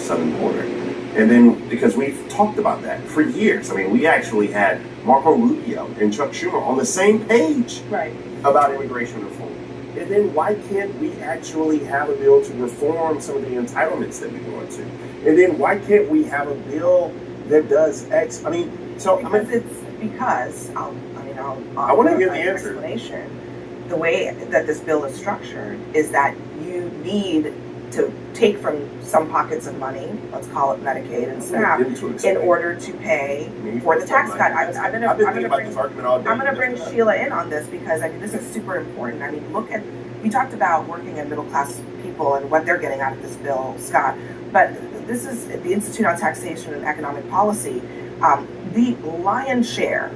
southern border. And then, because we've talked about that for years. I mean, we actually had Marco Rubio and Chuck Schumer on the same page Right. about immigration reform. And then why can't we actually have a bill to reform some of the entitlements that we want to? And then why can't we have a bill that does X? I mean, so I want to hear the answer. Explanation. The way that this bill is structured is that you need to take from some pockets of money, let's call it Medicaid and SNAP, in order to pay for the tax cut. I'm going to bring Sheila in on this because I mean this is super important. I mean, we talked about working and middle class people and what they're getting out of this bill, Scott. But this is the Institute on Taxation and Economic Policy. The lion's share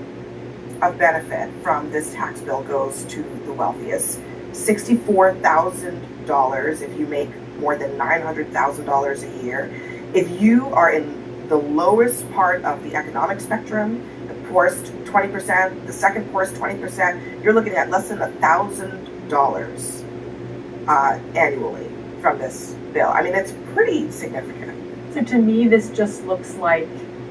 of benefit from this tax bill goes to the wealthiest. $64,000 if you make more than $900,000 a year. If you are in the lowest part of the economic spectrum, the poorest 20%, the second poorest 20%, you're looking at less than $1,000 annually from this bill. I mean, it's pretty significant. So to me, this just looks like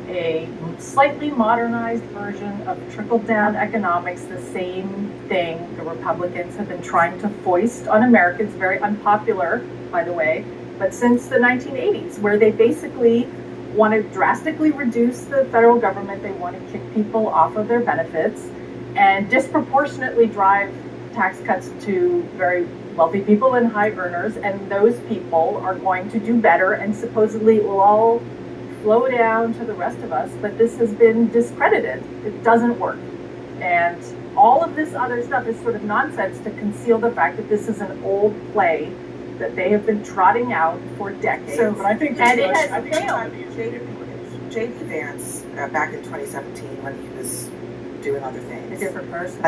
a slightly modernized version of trickle-down economics, the same thing the Republicans have been trying to foist on Americans, very unpopular, by the way, but since the 1980s, where they basically want to drastically reduce the federal government, they want to kick people off of their benefits, and disproportionately drive tax cuts to very wealthy people and high earners, and those people are going to do better, and supposedly it will all flow down to the rest of us, but this has been discredited. It doesn't work. And all of this other stuff is sort of nonsense to conceal the fact that this is an old play that they have been trotting out for decades. So, but I think and it has failed. J.D. Vance, back in 2017 when he was doing other things. A different person.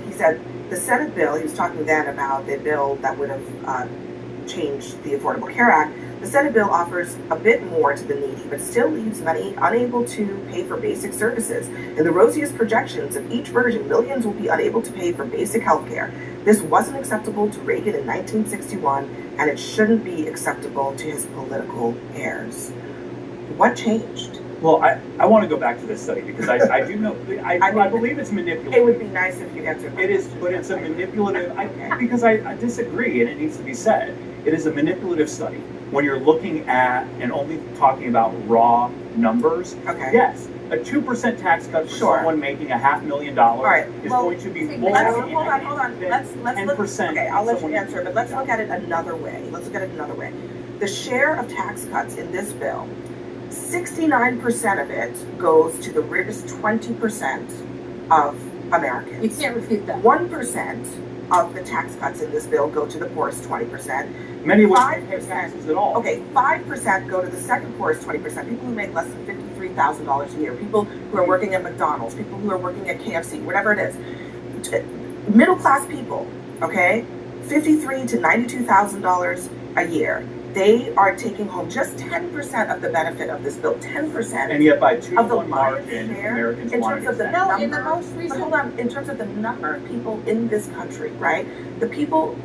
He said the Senate bill, he was talking then about the bill that would have changed the Affordable Care Act. The Senate bill offers a bit more to the needy, but still leaves many unable to pay for basic services. In the rosiest projections of each version, millions will be unable to pay for basic health care. This wasn't acceptable to Reagan in 1961, and it shouldn't be acceptable to his political heirs. What changed? Well, I want to go back to this study because I do know, I believe it's manipulative. It would be nice if you answered my It is, question. but it's a manipulative, Okay. because I disagree, and it needs to be said. It is a manipulative study. When you're looking at and only talking about raw numbers, Okay. yes, a 2% tax cut for Sure. someone making $500,000 right, is well, going to be more Hold than on. Let's look. 10%. Okay, I'll let you someone- answer, but let's look at it another way. The share of tax cuts in this bill, 69% of it goes to the richest 20% of Americans. You can't refute that. 1% of the tax cuts in this bill go to the poorest 20%. Many of which don't pay 5%. taxes at all. Okay, 5% go to the second poorest 20%, people who make less than $53,000 a year, people who are working at McDonald's, people who are working at KFC, whatever it is. Middle class people, okay, $53,000 to $92,000 a year. They are taking home just 10% of the benefit of this bill, 10%. And yet by of the 2-1 lion's margin, share, Americans in want terms to of the get No, number, in the most but recent. hold on, in terms of the number of people in this country, right? The people,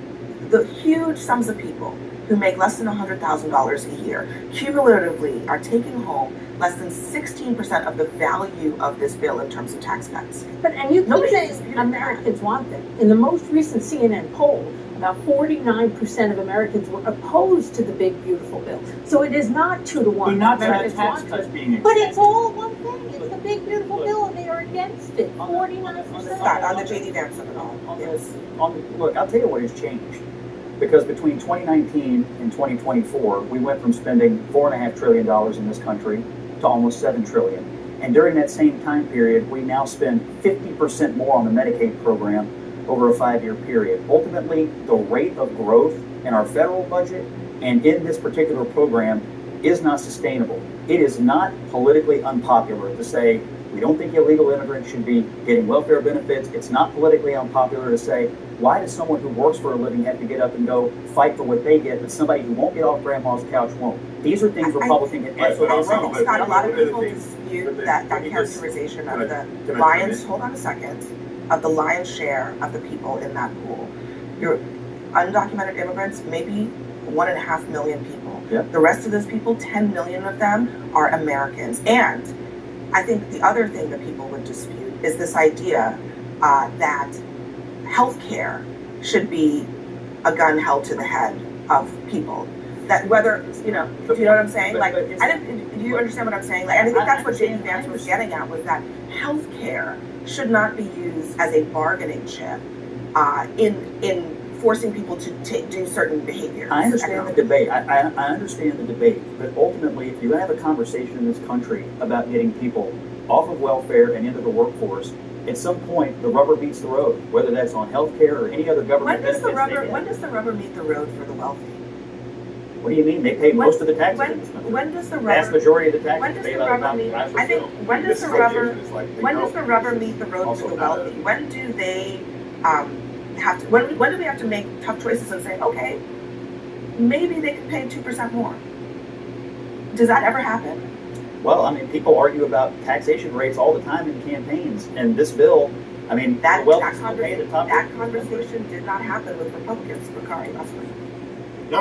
the huge sums of people who make less than $100,000 a year, cumulatively are taking home less than 16% of the value of this bill in terms of tax cuts. And you keep Nobody's saying disputing Americans want them. In the most recent CNN poll, about 49% of Americans were opposed to the big beautiful bill. So it is not 2 to 1. But not that Americans tax want cuts it. being But extended. it's all one thing. It's the big beautiful bill, and they are against it. 49%. Scott, on the J.D. Vance of it all. Yes. Look, I'll tell you what has changed. Because between 2019 and 2024, we went from spending $4.5 trillion in this country to almost $7 trillion. And during that same time period, we now spend 50% more on the Medicaid program over a 5-year period. Ultimately, the rate of growth in our federal budget and in this particular program is not sustainable. It is not politically unpopular to say we don't think illegal immigrants should be getting welfare benefits. It's not politically unpopular to say, why does someone who works for a living have to get up and go fight for what they get, but somebody who won't get off grandma's couch won't? These are things Republicans get. That's what I'm I saying. think, Scott, a lot of But people the thing- dispute but that let me just- characterization of can I the chime lion's, in? hold on a second, of the lion's share of the people in that pool. Your undocumented immigrants, maybe 1.5 million people. Yep. The rest of those people, 10 million of them, are Americans. And I think the other thing that people would dispute is this idea that healthcare should be a gun held to the head of people. That whether, do you know what I'm saying? Like, do you understand what I'm saying? Like, I think that's what J.D. Vance was getting at, was that healthcare should not be used as a bargaining chip in forcing people to do certain behaviors. I understand the debate. I understand the debate. But ultimately, if you have a conversation in this country about getting people off of welfare and into the workforce, at some point the rubber meets the road, whether that's on healthcare or any other government When does the benefits. rubber meet the road for the wealthy? What do you mean? They pay most of the taxes in this country. When does the Vast rubber majority of the when taxes does paid the out of rubber the meet? top. I think when does the rubber meet the road Also for the not wealthy? When do they have to? When do we have to make tough choices and say, okay, maybe they could pay 2% more? Does that ever happen? Well, I mean, people argue about taxation rates all the time in campaigns, and this bill, I mean, the wealthy still pay the top. That conversation did not happen with Republicans, Bakari, last week.